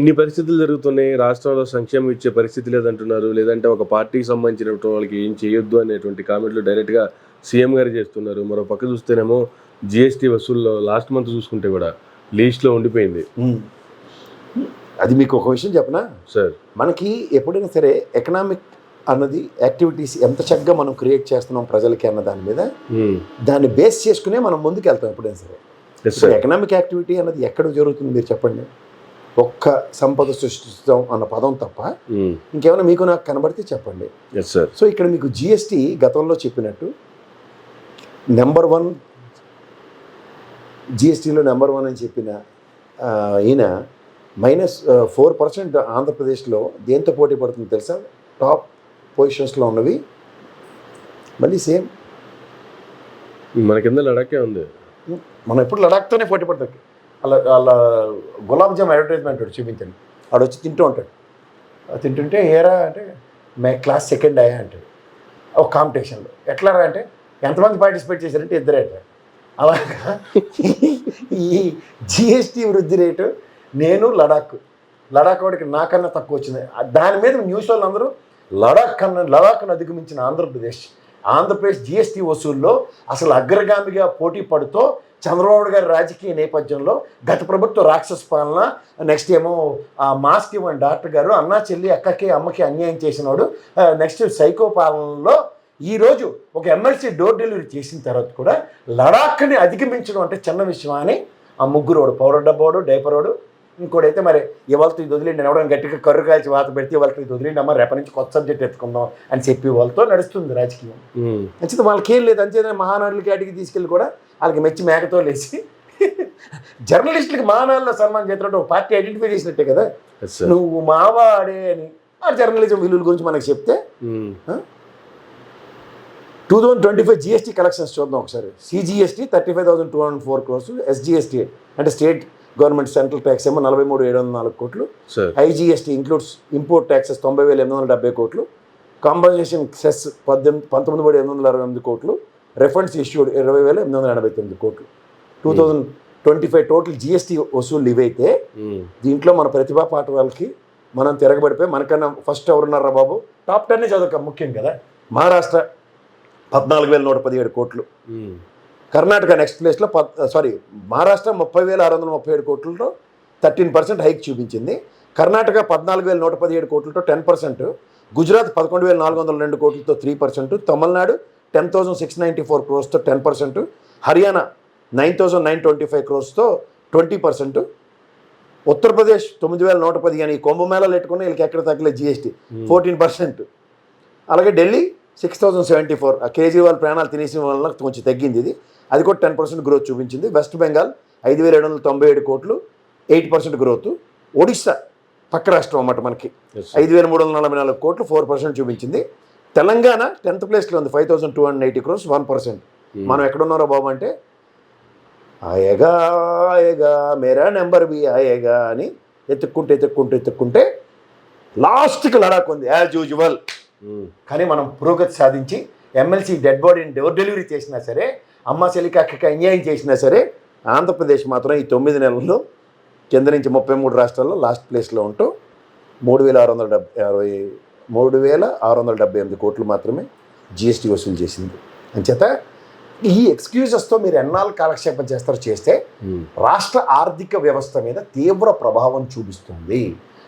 ఇన్ని పరిస్థితులు జరుగుతున్నాయి, రాష్ట్రంలో సంక్షేమం ఇచ్చే పరిస్థితి లేదంటున్నారు, లేదంటే ఒక పార్టీకి సంబంధించిన వాళ్ళకి ఏం చేయొద్దు అనేటువంటి కామెంట్లు డైరెక్ట్గా సీఎం గారు చేస్తున్నారు. మరో పక్క చూస్తేనేమో జిఎస్టీ వసూల్లో లాస్ట్ మంత్ చూసుకుంటే కూడా లీస్ట్లో ఉండిపోయింది. అది మీకు ఒక విషయం చెప్పనా సార్, మనకి ఎప్పుడైనా సరే ఎకనామిక్ అన్నది యాక్టివిటీస్ ఎంత చక్కగా మనం క్రియేట్ చేస్తున్నాం ప్రజలకి అన్న దాని మీద దాన్ని బేస్ చేసుకునే మనం ముందుకు వెళ్తాం ఎప్పుడైనా సరే. ఎకనామిక్ యాక్టివిటీ అన్నది ఎక్కడ జరుగుతుంది మీరు చెప్పండి. ఒక్క సంపద సృష్టిస్తాం అన్న పదం తప్ప ఇంకేమైనా మీకు నాకు కనబడితే చెప్పండి. సో ఇక్కడ మీకు జిఎస్టీ గతంలో చెప్పినట్టు నెంబర్ 1 జిఎస్టీలో నెంబర్ 1 అని చెప్పిన ఈయన -4% ఆంధ్రప్రదేశ్లో దేంతో పోటీ పడుతుంది తెలుసా? టాప్ పొజిషన్స్లో ఉన్నవి మళ్ళీ సేమ్ మన కింద లడాకే ఉంది. మనం ఎప్పుడు లడాక్తోనే పోటీ పడతాం. అలా గులాబ్ జామ్ అడ్వర్టైజ్మెంట్ చూపించండి. ఆడు వచ్చి తింటూ ఉంటాడు. తింటుంటే ఏరా అంటే క్లాస్ 2nd అయ్యా అంటాడు ఒక కాంపిటీషన్లో. ఎట్లా రా అంటే ఎంతమంది పార్టిసిపేట్ చేశారంటే 2 అంటారు. అలాగా ఈ జిఎస్టీ వృద్ధి రేటు నేను లడాక్ వాడికి నాకన్నా తక్కువ వచ్చింది. దాని మీద న్యూస్ వాళ్ళు అందరూ లడాక్ను అధిగమించిన ఆంధ్రప్రదేశ్ జిఎస్టీ వసూల్లో అసలు అగ్రగామిగా పోటీ పడుతూ చంద్రబాబు గారి రాజకీయ నేపథ్యంలో గత ప్రభుత్వ రాక్షస పాలన, నెక్స్ట్ ఏమో మాస్క్ ఇవ్వని డాక్టర్ గారు, అన్నా చెల్లి అక్కకి అమ్మకి అన్యాయం చేసినవాడు, నెక్స్ట్ సైకో పాలనలో ఈరోజు ఒక ఎమ్మెల్సీ డోర్ డెలివరీ చేసిన తర్వాత కూడా లడాక్ని అధిగమించడం అంటే చిన్న విషయం అని ఆ ముగ్గురోడు, పౌడర్ డబ్బాడు, డైపరోడు, ఇంకోటైతే మరి ఇవాళతో ఇది వదిలేండి, నేను ఎవరైనా గట్టిగా కర్రు కాల్చి వాత పెడితే ఇవాళతో ఇది వదిలేండి అమ్మ, రేపటి నుంచి కొత్త సబ్జెక్ట్ ఎత్తుకుందాం అని చెప్పి వాళ్ళతో నడుస్తుంది రాజకీయం. అంచేత వాళ్ళకి ఏం లేదు. అంచేత మహానాడులకి అడిగి తీసుకెళ్ళి కూడా వాళ్ళకి మెచ్చి మేకతో లేచి జర్నలిస్టులకి మహానాడులో సన్మానం చేస్తున్నట్టు ఒక పార్టీ ఐడెంటిఫై చేసినట్టే కదా. నువ్వు మావాడే అని ఆ జర్నలిజం విలువల గురించి మనకు చెప్తే 2025 జిఎస్టీ కలెక్షన్స్ చూద్దాం ఒకసారి. సిజిఎస్టీ 35,204 crores, ఎస్జిఎస్టీ అంటే స్టేట్ గవర్నమెంట్ సెంట్రల్ ట్యాక్స్ ఏమో 43,704 crores, IGST includes import taxes 90,870 crores, compensation cess 19,868 crores, refunds issued 20,889 crores. 2025 total GST వసూళ్ళు ఇవైతే దీంట్లో మన ప్రతిభా పాఠవాళ్ళకి మనం తిరగబడిపోయి మనకన్నా ఫస్ట్ ఎవరున్నారా బాబు? టాప్ 10 చదువుక ముఖ్యం కదా. మహారాష్ట్ర 14,117 crores, కర్ణాటక నెక్స్ట్ ప్లేస్లో మహారాష్ట్ర 30,637 crores 13% హైక్ చూపించింది. Karnataka 14,117 crores 10%, Gujarat 11,402 crores 3%, Tamil Nadu 10,694 crores 10%, Haryana 9,925 crores 20%, Uttar Pradesh 9,110 అని కుంభమేళాలు పెట్టుకుని వీళ్ళకి ఎక్కడ తగ్గలేదు జిఎస్టీ 14%. అలాగే ఢిల్లీ 6,074, ఆ కేజ్రీవాల్ ప్రాణాలు తినేసిన వల్ల కొంచెం తగ్గింది ఇది, అది కూడా 10% గ్రోత్ చూపించింది. West Bengal 5,797 crores 8% growth. Odisha పక్క రాష్ట్రం అన్నమాట మనకి 5,344 crores 4% చూపించింది. తెలంగాణ 10th ప్లేస్లో ఉంది 5,280 crores 1%. మనం ఎక్కడున్నారో బాబు అంటే ఆయేగా మేరా నెంబర్ బి ఆయేగా అని ఎత్తుక్కుంటే లాస్ట్కి లడాక్ ఉంది యాజ్ యూజువల్. కానీ మనం పురోగతి సాధించి ఎమ్మెల్సీ డెడ్ బాడీని డోర్ డెలివరీ చేసినా సరే, అమ్మ చెలికక్కకి అన్యాయం చేసినా సరే, ఆంధ్రప్రదేశ్ మాత్రం ఈ 9 నెలల్లో కింద నుంచి 33 రాష్ట్రాల్లో లాస్ట్ ప్లేస్లో ఉంటూ 3,678 crores మాత్రమే జిఎస్టీ వసూలు చేసింది. అంచేత ఈ ఎక్స్క్యూజెస్తో మీరు ఎన్నాళ్ళు కాలక్షేపం చేస్తే రాష్ట్ర ఆర్థిక వ్యవస్థ మీద తీవ్ర ప్రభావం చూపిస్తుంది.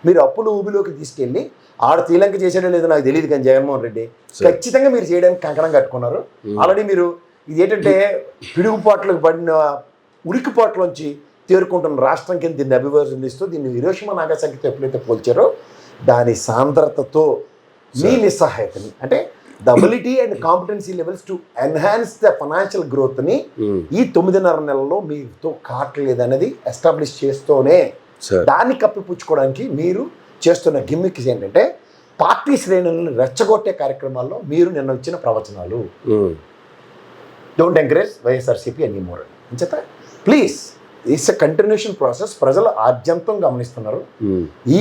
మీరు అప్పులు ఊబిలోకి తీసుకెళ్ళి ఆడ శ్రీలంక చేసేయడో లేదో నాకు తెలియదు, కానీ జగన్మోహన్ రెడ్డి ఖచ్చితంగా మీరు చేయడానికి కంకణం కట్టుకున్నారు. ఆల్రెడీ మీరు ఇదేంటంటే పిడుగుపాట్లకు పడిన ఉడికిపాట్లోంచి తేరుకుంటున్న రాష్ట్రం కింద దీన్ని అభివర్ణిస్తూ దీన్ని హిరోషిమా నాగసాకితో ఎప్పుడైతే పోల్చారో దాని సాంద్రతతో మీ నిస్సహాయతని అంటే the ability and competency levels to enhance the financial గ్రోత్ని ఈ 9.5 నెలల్లో మీతో కావట్లేదు అనేది ఎస్టాబ్లిష్ చేస్తూనే దాన్ని కప్పిపుచ్చుకోవడానికి మీరు చేస్తున్న గిమ్మిక్స్ ఏంటంటే పార్టీ శ్రేణులను రెచ్చగొట్టే కార్యక్రమాల్లో మీరు నిన్న ఇచ్చిన ప్రవచనాలు. Don't encourage YSRCP any more అంచేత please it's a continuation process. ప్రజలు ఆద్యంతం గమనిస్తున్నారు. ఈ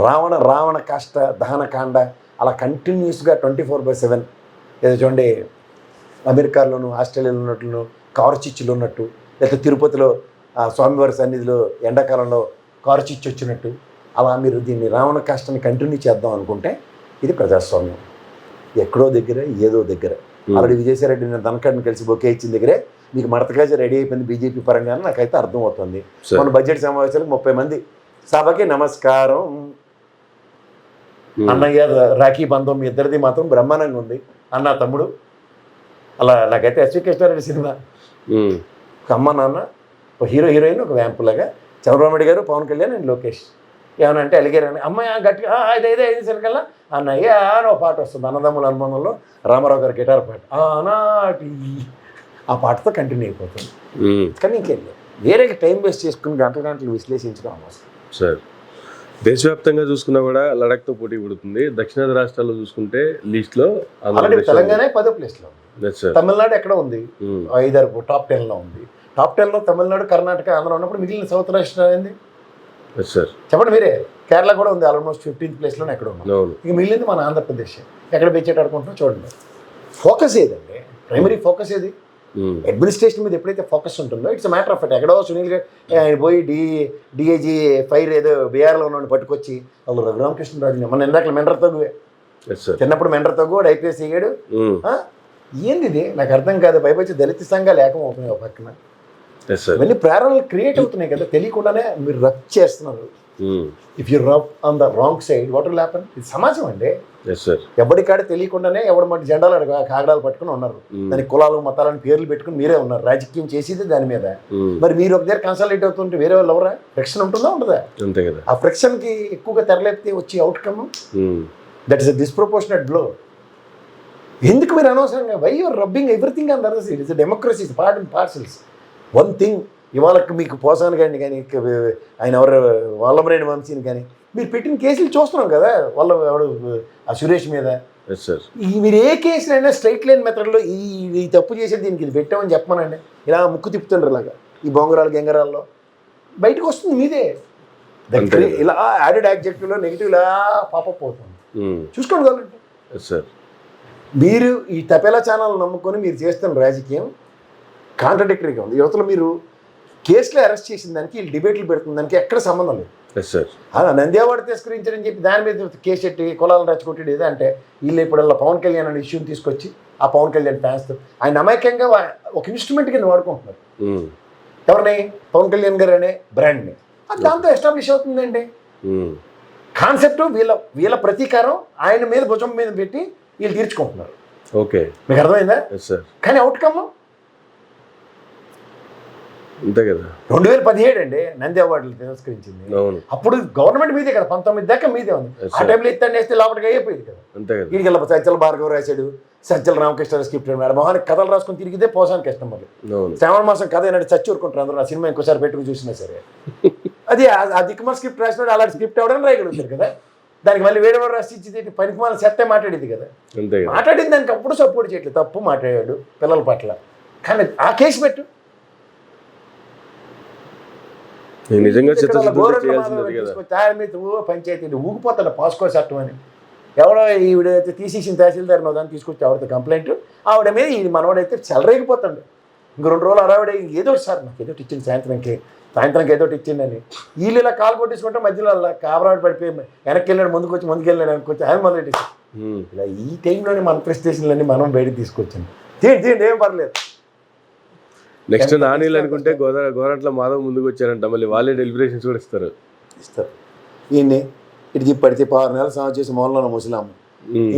రావణ కాష్ట దహనకాండ అలా కంటిన్యూస్గా 24/7 ఏదో చూడండి అమెరికాలోను ఆస్ట్రేలియాలో ఉన్నట్లు కారు చిచ్చులు ఉన్నట్టు, లేకపోతే తిరుపతిలో స్వామివారి సన్నిధిలో ఎండాకాలంలో కారు చిచ్చు వచ్చినట్టు అలా మీరు దీన్ని రావణ కాష్టాన్ని కంటిన్యూ చేద్దాం అనుకుంటే ఇది ప్రజాస్వామ్యం. ఎక్కడో దగ్గర ఏదో దగ్గర ఆల్రెడీ విజయసాయిరెడ్డి నేను ధనకడ్ని కలిసి బొకే ఇచ్చిన దగ్గరే మీకు మడతకాజ రెడీ అయిపోయింది బీజేపీ పరంగా నాకైతే అర్థం అవుతుంది. మన బడ్జెట్ సమావేశాలకు 30 మంది సభకి నమస్కారం అన్నయ్య రాఖీ బంధం మీ ఇద్దరిది మాత్రం బ్రహ్మాండంగా ఉంది అన్న తమ్ముడు. అలా నాకైతే ఎస్వి కృష్ణారెడ్డి సినిమా ఒక అమ్మ నాన్న ఒక హీరోయిన్ ఒక వ్యాంపులాగా చంద్రబాబు నాయుడు గారు పవన్ కళ్యాణ్ అండ్ లోకేష్ ఏమన్నా అంటే అలిగారని అమ్మాయి గట్టిగా ఐదు సరికల్లా అన్నయ్య అని ఒక పాట వస్తుంది అన్నదమ్ముల అనుబంధంలో రామారావు గారి గిటార్ పాట ఆనాటి ఆ పాటతో కంటిన్యూ అయిపోతుంది. కానీ ఇంకేం లేదు వేరే టైం వేస్ట్ చేసుకుని గంటలు విశ్లేషించడం అవసరం. సార్ దేశవ్యాప్తంగా చూసుకున్నా కూడా లడాఖ్తో పోటీ పడుతుంది. దక్షిణాది రాష్ట్రాల్లో చూసుకుంటే లిస్ట్లో తెలంగాణ 10వ ప్లేస్లో ఉంది. తమిళనాడు ఎక్కడ ఉంది 5 టాప్ 10లో ఉంది. టాప్ 10లో తమిళనాడు కర్ణాటక ఆంధ్ర ఉన్నప్పుడు మిగిలిన సౌత్ రాష్ట్రాలు ఏంది సార్ చెప్పండి మీరే. కేరళ కూడా ఉంది ఆల్మోస్ట్ 15th ప్లేస్లోనే ఎక్కడ ఉన్నాం. ఇక మిగిలింది మన ఆంధ్రప్రదేశ్ ఎక్కడ బెచ్చేట ఆడుకుంటున్నా చూడండి. ఫోకస్ ఏదండి ప్రైమరీ ఫోకస్ ఏది అడ్మినిస్ట్రేషన్ మీద ఎప్పుడైతే ఫోకస్ ఉంటుందో ఇట్స్ మ్యాటర్ ఆఫ్ ఫ్యాక్ట్. ఎక్కడో సునీల్ గారు ఆయన పోయి డిఐజీ ఫైర్ ఏదో బీఆర్లో ఉన్న పట్టుకొచ్చి వాళ్ళు రఘురామకృష్ణరాజు మన ఇందాక మెండర్ తగ్గువే చిన్నప్పుడు మెండర్ తగ్గు వాడు ఐపీఎస్ అయ్యాడు. ఏంది ఇది నాకు అర్థం కాదు. పైపచ్చి దళిత సంఘాలు ఏకమవుతున్నాయి ఒక పక్కన. ఇవన్నీ ప్రేరణలు క్రియేట్ అవుతున్నాయి కదా తెలియకుండానే మీరు రబ్ చేస్తున్నారు. If you rub on the wrong side what will happen. ఇది సమాజం అండి. ఎవరికాడ తెలియకుండానే ఎవరి మట్టి జెండాలు కాగడాలు పట్టుకుని ఉన్నారు. దాని కులాలు మతాలని పేర్లు పెట్టుకుని మీరే ఉన్నారు. రాజకీయం చేసేది దాని మీద. మరి మీరు ఒక దగ్గర కన్సల్టేట్ అవుతుంటే వేరే వాళ్ళు ఎవరా ఫ్రిక్షన్ ఉంటుందా ఉండదా? అంతే కదా. ఆ ఫ్రిక్షన్ కి ఎక్కువగా తెరలేపితే వచ్చే outcome that is a disproportionate blow. ఎందుకు మీరు అనవసరంగా why you're rubbing everything on the other side. It's democracy is part and parcels. One thing ఇవాళకి మీకు పోసాను కానీ ఆయన ఎవరు వల్లభనేని వంశీని కానీ మీరు పెట్టిన కేసులు చూస్తున్నాం కదా. వాళ్ళ ఎవడు ఆ సురేష్ మీద మీరు ఏ కేసులైనా స్ట్రైట్ లైన్ మెథడ్లో ఈ తప్పు చేసేది దీనికి ఇది పెట్టామని చెప్పమనండి. ఇలా ముక్కు తిప్పుతుండ్రు ఇలాగా ఈ బొంగరాలు గెంగరాల్లో బయటకు వస్తుంది మీదే. ఇలా యాడెడ్ యాడ్జెక్టివ్లో నెగిటివ్ ఇలా పాపప్ అవుతుంది. చూసుకోండి కావాలంటే మీరు ఈ తపేలా ఛానల్ నమ్ముకొని మీరు చేస్తున్న రాజకీయం కాంట్రడిక్టరీగా ఉంది. యువతలో మీరు కేసులో అరెస్ట్ చేసిన దానికి వీళ్ళు డిబేట్లు పెడుతున్న దానికి ఎక్కడ సంబంధం లేదు. నంద్యావాడ తిరస్కరించారని చెప్పి దాని మీద కేసు పెట్టి కులాలను రెచ్చగొట్టేది ఏదో అంటే వీళ్ళు ఇప్పుడు పవన్ కళ్యాణ్ అనే ఇష్యూని తీసుకొచ్చి ఆ పవన్ కళ్యాణ్ ఫ్యాన్స్ ఆయన అమాయకంగా ఒక ఇన్స్ట్రుమెంట్ కింద వాడుకుంటున్నారు. ఎవరిని పవన్ కళ్యాణ్ గారు అనే బ్రాండ్ని. అది దాంతో ఎస్టాబ్లిష్ అవుతుందండి కాన్సెప్ట్. వీళ్ళ ప్రతీకారం ఆయన మీద భుజం మీద పెట్టి వీళ్ళు తీర్చుకుంటున్నారు. ఓకే మీకు అర్థమైందా? కానీ అవుట్కమ్ అంతే కదా. 2017 అండి నంది అవార్డులు తిరస్కరించింది. అప్పుడు గవర్నమెంట్ మీదే కదా 19 దాకా మీదే ఉంది. ఆ టైంలో ఎత్తండి వేస్తే లోపలికి అయిపోయింది కదా. వీడికి సజ్జల భార్గవ్ రాశాడు, సజ్జల రామకృష్ణ స్క్రిప్ట్ మేడం మొహానికి కథలు రాసుకొని తిరిగితే పోసాను కస్టమర్లు. శ్రావణ మాసం కథ ఏంటంటే చచ్చి ఊరుకుంటారు అందరూ. ఆ సినిమా ఇంకోసారి పెట్టుకుని చూసినా సరే అది ఆ దిక్కుమాల స్క్రిప్ట్ రాసినాడు అలాంటి స్క్రిప్ట్ ఎవడని రాయగలుగుతారు కదా. దానికి మళ్ళీ వేరే రాసి ఇచ్చి పనికిమాల సెట్టే మాట్లాడేది కదా. మాట్లాడింది దానికి అప్పుడు సపోర్ట్ చేయట్లేదు. తప్పు మాట్లాడాడు పిల్లల పట్ల. కానీ ఆ కేసు పెట్టు నిజంగా పంచాయతీ ఊగిపోతాడు పాస్కో చట్టం అని. ఎవడో ఈవిడైతే తీసేసిన తహసీల్దార్ దాన్ని తీసుకొచ్చి ఆవిడతో కంప్లైంట్ ఆవిడ మీద ఈ మనవాడైతే చెలరేగిపోతాడు. ఇంక 2 రోజులు అరావిడ ఏదో సార్ నాకు ఏదో ఇచ్చింది సాయంత్రంకి ఏదో ఇచ్చిందని వీళ్ళు ఇలా కాలు కొట్టేసుకుంటే మధ్యలో అలా కాబరాడు పడిపోయి వెనక్కి వెళ్ళాడు ముందుకు వెళ్ళాడు అనుకొచ్చి ఆయన మొదలెట్టేసి ఇలా ఈ టైంలోనే మన ప్రెస్టేషన్లన్నీ మనం బయటకు తీసుకొచ్చాం. తీయండి ఏం పర్లేదు. నెక్స్ట్ నానీలు అనుకుంటే గోరంట్ల మాధవ్ ముందుకు వచ్చారంట. మళ్ళీ వాళ్ళే డెలిబరేషన్స్ కూడా ఇస్తారు. ఈయన్ని ఇటు పడితే 6 నెలల సంవత్సరం చేసి మూలలో ముసలాము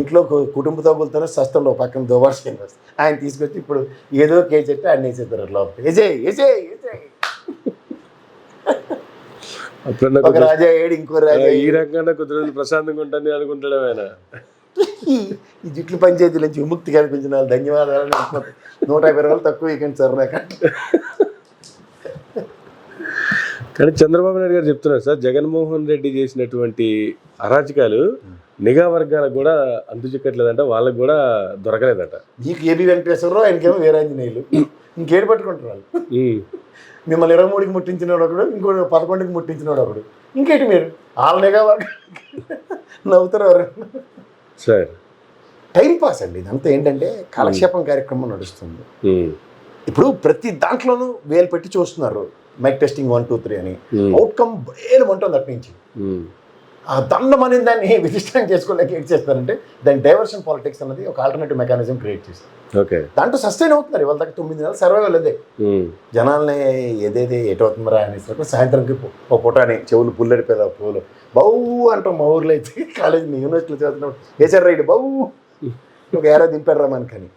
ఇంట్లో కుటుంబ తగ్గులతోనే సస్తంలో పక్కన దోవర్షం ఆయన తీసుకొచ్చి ఇప్పుడు ఏదో కేసు చెట్టి ఆయన వేసేస్తారు లోపల. ఒక రాజా ఏడు ఇంకో రాజా ఈ రకంగా కొద్ది రోజులు ప్రశాంతంగా ఉంటుంది అనుకుంటాడు ఆయన. ఈ జుట్లు పంచాయతీ నుంచి విముక్తి కల్పించిన వాళ్ళు ధన్యవాదాలు. 150 రూపాయలు తక్కువ ఇవ్వండి సార్ నాకు. కానీ చంద్రబాబు నాయుడు గారు చెప్తున్నారు సార్ జగన్మోహన్ రెడ్డి చేసినటువంటి అరాచకాలు నిఘా వర్గాలకు కూడా చిక్కట్లేదంట, వాళ్ళకు కూడా దొరకలేదట. మీకు ఏబి వెంకటేశ్వరరావు ఆయనకేమో వీరాంజనేయులు ఇంకేడు పట్టుకుంటారు వాళ్ళు. మిమ్మల్ని 23కి ముట్టించినోడు ఒకడు, ఇంకో 11కి ముట్టించినోడు ఒకడు. ఇంకేంటి మీరు వాళ్ళ నిఘా వర్గం నవ్వుతారు ఎవరు సార్. టైం పాస్ అండి ఇదంతా. ఏంటంటే కాలక్షేపం కార్యక్రమం నడుస్తుంది. ఇప్పుడు ప్రతి దాంట్లోనూ వేలు పెట్టి చూస్తున్నారు మైక్ టెస్టింగ్ 1 2 3 అని. అవుట్కమ్ వేలు ఉంటుంది అట్నుంచి. ఆ దండం అనేది దాన్ని విశిష్టంగా చేసుకోలేక ఏం చేస్తారంటే దాని డైవర్షన్ పాలిటిక్స్ అన్నది ఒక ఆల్టర్నేటివ్ మెకానిజం క్రియేట్ చేస్తారు. ఓకే. దాంట్లో సస్టైన్ అవుతున్నారు ఇవాళ దాకా 9 నెలలు సర్వైవల్ అదే. జనాల్ని ఏదైతే ఎటవుతుందిరా అనేసి సాయంత్రంకి ఓ పుటాని చెవులు పుల్లడిపోయారు పూలు బౌ అంటాం. మా ఊర్లో అయితే కాలేజ్ యూనివర్సిటీలో చదువుతున్నప్పుడు వేసారు రైడ్ బౌ ఒక ఏరా దింపారు రా మనకని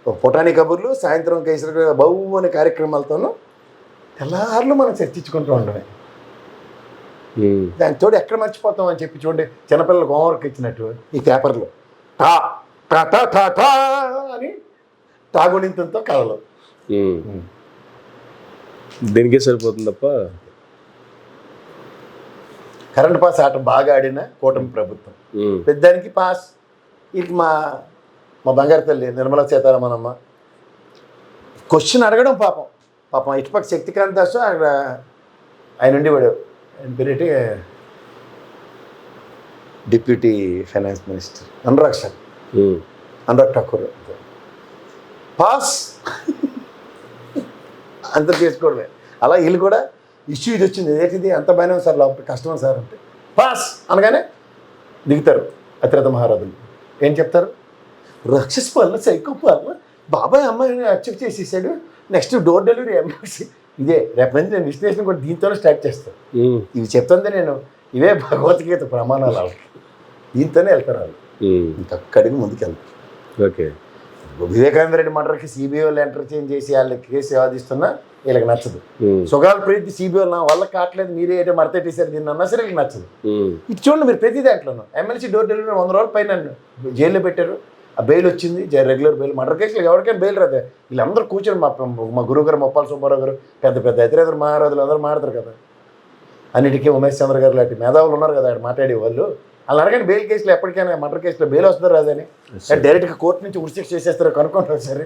ఒక పుటాని కబుర్లు సాయంత్రం కేసరి బౌ అనే కార్యక్రమాలతోనూ తెల్లార్లు మనం చర్చించుకుంటూ ఉండమే. దాని తోడు ఎక్కడ మర్చిపోతాం అని చెప్పి చూడండి చిన్నపిల్లలకు హోంవర్క్ ఇచ్చినట్టు ఈ పేపర్లో టా టా టా టా టా అని తాగునింతంతో కథలు దీనికే సరిపోతుంది తప్ప. కరెంట్ పాస్ ఆట బాగా ఆడిన కూటమి ప్రభుత్వం పెద్దానికి పాస్. ఇది మా బంగారు తల్లి నిర్మలా సీతారామనమ్మ క్వశ్చన్ అడగడం పాపం ఇటుపక్క శక్తికాంత్ దాసు అక్కడ ఆయన ఉండేవాడు ఆయన పేరేంటి deputy finance minister Anurag Thakur pass అంత చేసుకోవడమే. అలా వీళ్ళు కూడా ఇష్యూ ఇది వచ్చింది ఏంటిది అంత బాగానే ఉంది సార్ లోపల కష్టం సార్ అంటే పాస్ అనగానే దిగుతారు అతిరథ మహారాజులు. ఏం చెప్తారు? రాక్షస్ పాలన సైకో పాలన బాబాయ్ అమ్మాయిని అచీవ్ చేసేసాడు నెక్స్ట్ డోర్ డెలివరీ ఎంఎస్సీ ఇదే రేపు నుంచి నేను విశ్లేషణ కూడా దీంతోనే స్టార్ట్ చేస్తాను. ఇవి చెప్తుంది నేను ఇవే భగవద్గీత ప్రమాణాలు వాళ్ళకి దీంతోనే వెళ్తారు వాళ్ళు ఇంకక్కడికి ముందుకు వెళ్తారు. ఓకే. వివేకానంద రెడ్డి మర్డర్కి సిబిఐ వాళ్ళు ఎంటర్చేంజ్ చేసి వాళ్ళకి కేసు వాదిస్తున్నా వీళ్ళకి నచ్చదు. సుగాల్ ప్రీతి సిబిఐ నా వల్ల కావట్లేదు మీరే ఏదో మడతెట్టేసారు దీన్ని అన్నా సరే వీళ్ళకి నచ్చదు. ఇది చూడండి మీరు ప్రతి దాంట్లోనూ ఎమ్మెల్సీ డోర్ డెలివరీ 100 రోజుల పైన జైల్లో పెట్టారు. ఆ బెయిల్ వచ్చింది రెగ్యులర్ బెయిల్. మర్డర్ కేసులు ఎవరికైనా బెయిల్ రాదే. వీళ్ళందరూ కూర్చొని మా గురువు గారు మొప్పాల సుబ్బారావు గారు పెద్ద ఇతరేతర మహారాజులు అందరూ మాట్లాడతారు కదా. అన్నిటికీ ఉమేష్ చంద్ర గారు లాంటి మేధావులు ఉన్నారు కదా ఆయన మాట్లాడే వాళ్ళు. అలా అడగండి బెయిల్ కేసులో ఎప్పటికైనా మర్డర్ కేసులో బెయిల్ వస్తుందో రాదని డైరెక్ట్గా కోర్టు నుంచి ఉరిశిక్ష చేసేస్తారో కనుక్కుంటారు సరే.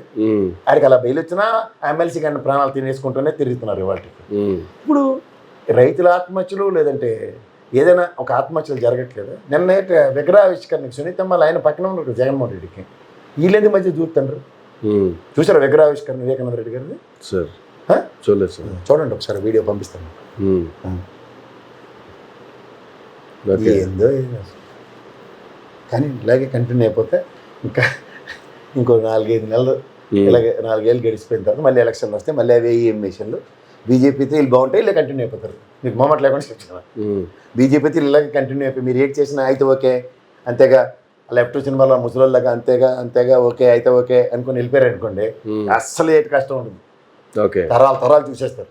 ఆడికి అలా బెయిల్ వచ్చినా ఎమ్మెల్సీ కానీ ప్రాణాలు తినేసుకుంటూనే తిరుగుతున్నారు వాటికి. ఇప్పుడు రైతుల ఆత్మహత్యలు లేదంటే ఏదైనా ఒక ఆత్మహత్యలు జరగట్లేదు. నిన్న విగ్రహావిష్కరణకి సునీతమ్మ ఆయన పక్కన ఉన్నారు జగన్మోహన్ రెడ్డికి వీళ్ళెందుకు మధ్య చూస్తుండ్రు. చూసారా విగ్రహావిష్కరణ వివేకానంద రెడ్డి గారిది? చూడండి ఒకసారి వీడియో పంపిస్తాను. ఏందో కానీ ఇలాగే కంటిన్యూ అయిపోతే ఇంకో 4-5 నెలలు ఇలాగే 4 ఏళ్ళు గడిచిపోయిన తర్వాత మళ్ళీ ఎలక్షన్లు వస్తే మళ్ళీ అవి ఎమ్మిషన్లు బీజేపీతో వీళ్ళు బాగుంటాయి ఇలా కంటిన్యూ అయిపోతారు. మీకు మొమెంట్ లేకుండా చెప్తున్నా బీజేపీతో ఇలాగే కంటిన్యూ అయిపోయి మీరు ఏం చేసినా అయితే ఓకే అంతేగా లెఫ్ట్ సినిమాలో ముసలిలాగా అంతేగా ఓకే అయితే ఓకే అనుకుని వెళ్ళిపోయారు అనుకోండి అస్సలు ఏటి కష్టం ఉంటుంది. తరాలు చూసేస్తారు.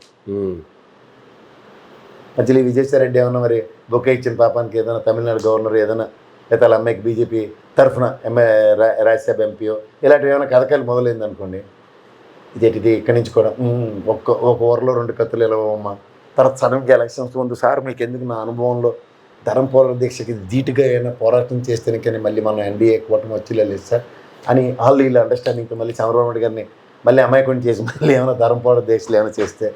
మధ్యలో విజయసాయిరెడ్డి ఏమన్నా మరి బొకే ఇచ్చిన పాపానికి ఏదైనా తమిళనాడు గవర్నర్ ఏదైనా లేదా వాళ్ళ అమ్మాయికి బీజేపీ తరఫున రాజ్యసభ ఎంపీఓ ఇలాంటివి ఏమైనా కథకాలు మొదలైంది అనుకోండి ఇదేంటిది ఇక్కడి నుంచి కూడా ఒక ఊరలో 2 కత్తులు ఇలవమ్మా తర్వాత సడన్గా ఎలక్షన్స్ ముందు సార్ మీకు ఎందుకు నా అనుభవంలో ధరం పోరాట దీక్షకి ధీటుగా ఏమైనా పోరాటం చేస్తేనే కానీ మళ్ళీ మనం ఎన్డీఏ కూటమి వచ్చి లేదు సార్ అని వాళ్ళు వీళ్ళు అండర్స్టాండింగ్తో మళ్ళీ చంద్రబాబు నాయుడు గారిని మళ్ళీ అమాయకుని చేసి మళ్ళీ ఏమైనా ధరం పోరాట దీక్షలు ఏమైనా చేస్తే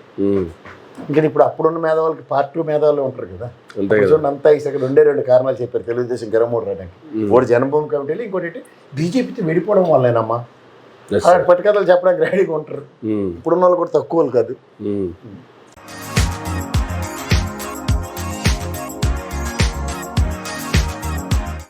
ఇంకా ఇప్పుడు అప్పుడున్న మేధావులకి పార్ట్ 2 మేధావులు ఉంటారు కదా అంతా ఇసాక 2 కారణాలు చెప్పారు తెలుగుదేశం గెలమూడు రావడానికి. ఒకటి జన్మభూమి కమిటీలు ఇంకోటి బీజేపీతో విడిపోవడం వల్లేనమ్మా పట్టుకథలు చెప్పడానికి రెడీగా ఉంటారు. ఇప్పుడున్న వాళ్ళు కూడా తక్కువ కాదు.